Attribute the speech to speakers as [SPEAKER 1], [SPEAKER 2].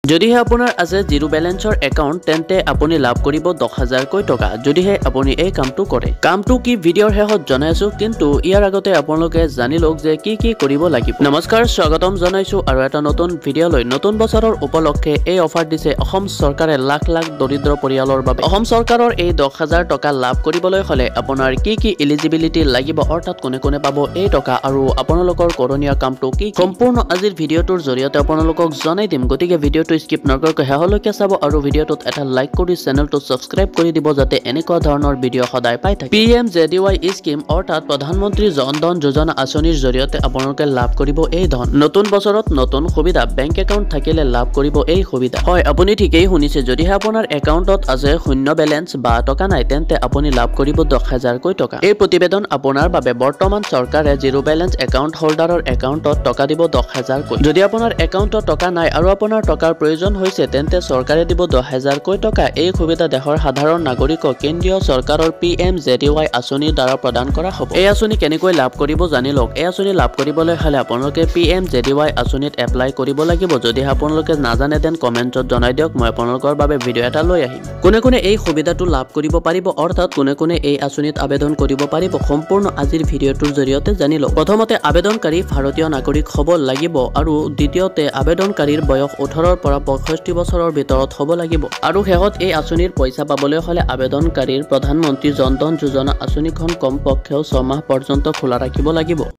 [SPEAKER 1] যদিহে আপোনাৰ আছে জিৰো বেলেন্সৰ একাউণ্ট তেন্তে আপুনি লাভ কৰিব 10,000কৈ টকা যদিহে আপুনি এই কামটো কৰে। কামটো কি ভিডিঅ'ৰ শেষত জনাইছো, কিন্তু ইয়াৰ আগতে আপোনালোকে জানি লওক যে কি কৰিব লাগিব। নমস্কাৰ, স্বাগতম জনাইছো আৰু এটা নতুন ভিডিঅ'লৈ। নতুন বছৰৰ উপলক্ষে এই অফাৰ দিছে অসম চৰকাৰে লাখ লাখ দৰিদ্ৰ পৰিয়ালৰ বাবে। অসম চৰকাৰৰ এই 10,000 টকা লাভ কৰিবলৈ হলে আপোনাৰ কি এলিজিবিলিটি লাগিব, অৰ্থাৎ কোনে কোনে পাব এই টকা আৰু আপোনালোকৰ কৰোনীয় কামটো কি সম্পূৰ্ণ আজিৰ ভিডিঅ'টোৰ জৰিয়তে আপোনালোকক জনাই দিম। গতিকে ভিডিঅ'টো স্কিপ নকৰাকৈ শেষলৈকে চাব আৰু ভিডিঅ'টোত এটা লাইক কৰি চেনেলটো সাবস্ক্ৰাইব কৰি দিব যাতে এনেকুৱা ধৰণৰ ভিডিঅ' সদায় পাই থাকে। PMJDY স্কিম অৰ্থাৎ প্ৰধানমন্ত্ৰী জন ধন যোজনা আঁচনিৰ জৰিয়তে আপোনালোকে লাভ কৰিব এই ধন। নতুন বছৰত নতুন সুবিধা, বেংক একাউণ্ট থাকিলে লাভ কৰিব এই সুবিধা। হয়, আপুনি ঠিকেই শুনিছে। যদিহে আপোনাৰ একাউণ্টত আছে শূন্য বেলেন্স বা টকা নাই তেন্তে আপুনি লাভ কৰিব 10,000কৈ টকা। এই প্ৰতিবেদন আপোনাৰ বাবে। বৰ্তমান চৰকাৰে জিৰো বেলেন্স একাউণ্ট হোল্ডাৰৰ একাউণ্টত টকা দিব 10,000কৈ। যদি আপোনাৰ একাউণ্টত টকা নাই আৰু আপোনাৰ টকাৰ প্ৰয়োজন হৈছে তেন্তে চৰকাৰে দিব 10,000কৈ টকা। এই সুবিধা দেশৰ সাধাৰণ নাগৰিকক কেন্দ্ৰীয় চৰকাৰৰ PMJDY আঁচনিৰ দ্বাৰা প্ৰদান কৰা হ'ব। এই আঁচনি কেনেকৈ লাভ কৰিব জানি লওক। এই আঁচনি লাভ কৰিবলৈ হলে আপোনালোকে PMJDY আঁচনিত এপ্লাই কৰিব লাগিব। যদিহে আপোনালোকে নাজানে তেন কমেণ্টত জনাই দিয়ক, মই আপোনালোকৰ বাবে ভিডিঅ' এটা লৈ আহিম। কোনে কোনে এই সুবিধাটো লাভ কৰিব পাৰিব, অৰ্থাৎ কোনে কোনে এই আঁচনিত আবেদন কৰিব পাৰিব, সম্পূৰ্ণ আজিৰ ভিডিঅ'টোৰ জৰিয়তে জানি লওক। প্ৰথমতে আবেদনকাৰী ভাৰতীয় নাগৰিক হ'ব লাগিব আৰু দ্বিতীয়তে আবেদনকাৰীৰ বয়স 18ৰ পৰা 65 বছৰৰ ভিতৰত হ'ব লাগিব আৰু শেষত এই আঁচনিৰ পইচা পাবলৈ হলে আবেদনকাৰীৰ প্ৰধানমন্ত্ৰী জন ধন যোজনা আঁচনিখন কমপক্ষেও 6 মাহ পৰ্যন্ত খোলা ৰাখিব লাগিব।